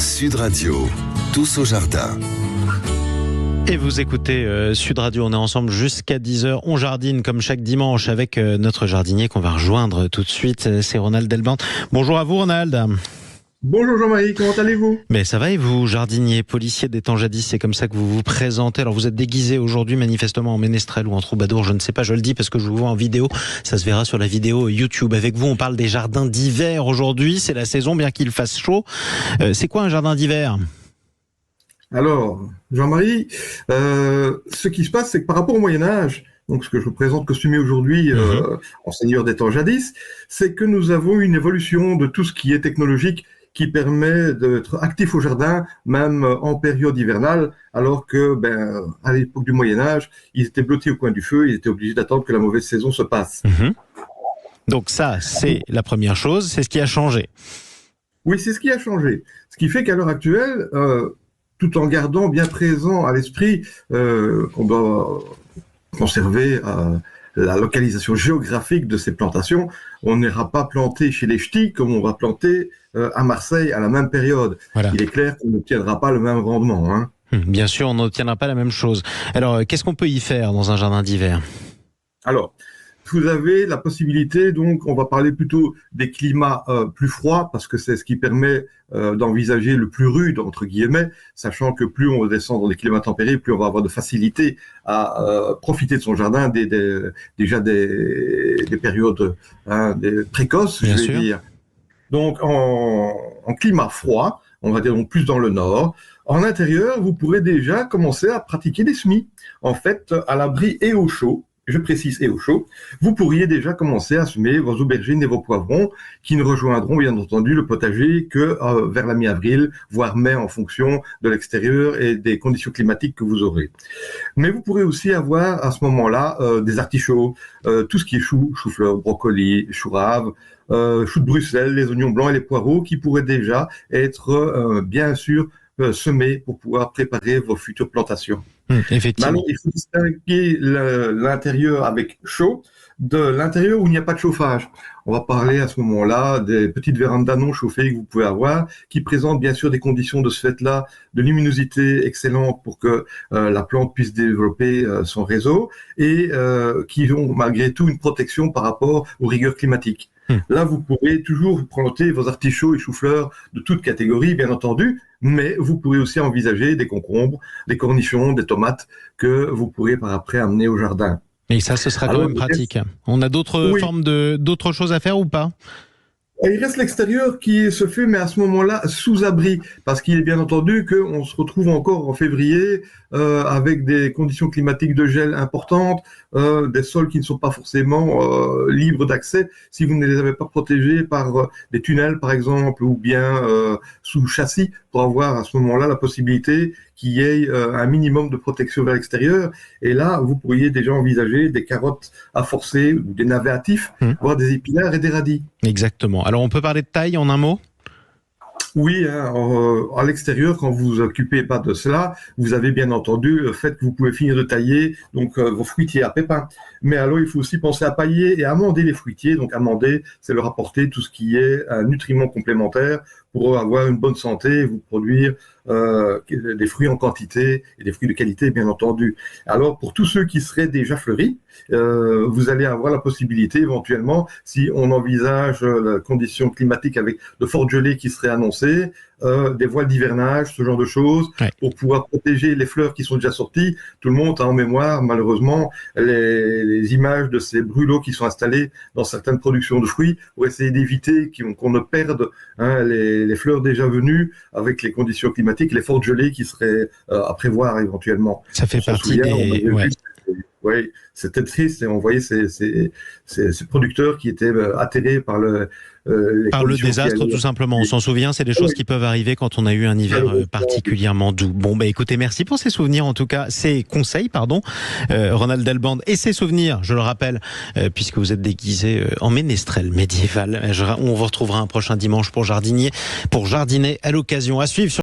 Sud Radio, tous au jardin. Et vous écoutez Sud Radio, on est ensemble jusqu'à 10h. On jardine comme chaque dimanche avec notre jardinier qu'on va rejoindre tout de suite. C'est Ronald Delband. Bonjour à vous Ronald. Bonjour Jean-Marie, comment allez-vous ? Mais ça va et vous, jardinier, policier des temps jadis, c'est comme ça que vous vous présentez. Alors vous êtes déguisé aujourd'hui manifestement en ménestrel ou en troubadour, je ne sais pas, je le dis parce que je vous vois en vidéo, ça se verra sur la vidéo YouTube. Avec vous, on parle des jardins d'hiver aujourd'hui, c'est la saison bien qu'il fasse chaud. C'est quoi un jardin d'hiver ? Alors, Jean-Marie, ce qui se passe, c'est que par rapport au Moyen-Âge, donc ce que je vous présente costumé aujourd'hui en seigneur des temps jadis, c'est que nous avons une évolution de tout ce qui est technologique qui permet d'être actif au jardin, même en période hivernale, alors que, à l'époque du Moyen-Âge, ils étaient blottis au coin du feu, ils étaient obligés d'attendre que la mauvaise saison se passe. Donc ça, c'est la première chose, c'est ce qui a changé. Oui, c'est ce qui a changé. Ce qui fait qu'à l'heure actuelle, tout en gardant bien présent à l'esprit qu'on doit conserver la localisation géographique de ces plantations, on n'ira pas planter chez les ch'tis comme on va planter à Marseille à la même période. Voilà. Il est clair qu'on n'obtiendra pas le même rendement. Hein. Bien sûr, on n'obtiendra pas la même chose. Alors, qu'est-ce qu'on peut y faire dans un jardin d'hiver ? Alors, vous avez la possibilité, donc on va parler plutôt des climats plus froids, parce que c'est ce qui permet d'envisager le plus rude, entre guillemets, sachant que plus on descend dans des climats tempérés, plus on va avoir de facilité à profiter de son jardin déjà des périodes des précoces, Bien je vais sûr. dire. Donc en climat froid, on va dire donc plus dans le nord, en intérieur, vous pourrez déjà commencer à pratiquer des semis. En fait, à l'abri et au chaud, je précise et au chaud, vous pourriez déjà commencer à semer vos aubergines et vos poivrons qui ne rejoindront bien entendu le potager que vers la mi-avril, voire mai en fonction de l'extérieur et des conditions climatiques que vous aurez. Mais vous pourrez aussi avoir à ce moment-là des artichauts, tout ce qui est chou-fleur, brocoli, chou rave, chou de Bruxelles, les oignons blancs et les poireaux qui pourraient déjà être bien sûr semés pour pouvoir préparer vos futures plantations. Effectivement. Maintenant, il faut distinguer l'intérieur avec chaud de l'intérieur où il n'y a pas de chauffage. On va parler à ce moment-là des petites vérandas non chauffées que vous pouvez avoir, qui présentent bien sûr des conditions de ce fait-là, de luminosité excellente pour que la plante puisse développer son réseau et qui ont malgré tout une protection par rapport aux rigueurs climatiques. Là, vous pourrez toujours planter vos artichauts et choux-fleurs de toute catégorie, bien entendu, mais vous pourrez aussi envisager des concombres, des cornichons, des tomates que vous pourrez par après amener au jardin. Et ça, ce sera quand même pratique. On a d'autres formes d'autres choses à faire ou pas ? Il reste l'extérieur qui se fait, mais à ce moment-là, sous abri, parce qu'il est bien entendu qu'on se retrouve encore en février avec des conditions climatiques de gel importantes, des sols qui ne sont pas forcément libres d'accès si vous ne les avez pas protégés par des tunnels, par exemple, ou bien sous châssis, pour avoir à ce moment-là la possibilité qu'il y ait un minimum de protection vers l'extérieur. Et là, vous pourriez déjà envisager des carottes à forcer, ou des navets hâtifs, voire des épinards et des radis. Exactement. Alors, on peut parler de taille en un mot ? Oui, à l'extérieur, quand vous vous occupez pas de cela, vous avez bien entendu le fait que vous pouvez finir de tailler donc vos fruitiers à pépins. Mais alors, il faut aussi penser à pailler et amender les fruitiers. Donc, amender, c'est leur apporter tout ce qui est un nutriment complémentaire pour avoir une bonne santé et vous produire des fruits en quantité et des fruits de qualité, bien entendu. Alors, pour tous ceux qui seraient déjà fleuris, vous allez avoir la possibilité, éventuellement, si on envisage la condition climatique avec de fortes gelées qui seraient annoncées, des voiles d'hivernage, ce genre de choses, pour pouvoir protéger les fleurs qui sont déjà sorties. Tout le monde a en mémoire, malheureusement, les images de ces brûlots qui sont installés dans certaines productions de fruits pour essayer d'éviter qu'on ne perde les fleurs déjà venues avec les conditions climatiques, les fortes gelées qui seraient à prévoir éventuellement. Ça fait partie des... Oui, c'était triste et on voyait ces producteurs qui étaient atterrés par le désastre, tout simplement. On s'en souvient, c'est des choses qui peuvent arriver quand on a eu un hiver particulièrement doux. Bon, écoutez, merci pour ces souvenirs, en tout cas, ces conseils, Ronald Delband, et ces souvenirs, je le rappelle, puisque vous êtes déguisé en ménestrel médiéval. On vous retrouvera un prochain dimanche pour jardiner à l'occasion. À suivre sur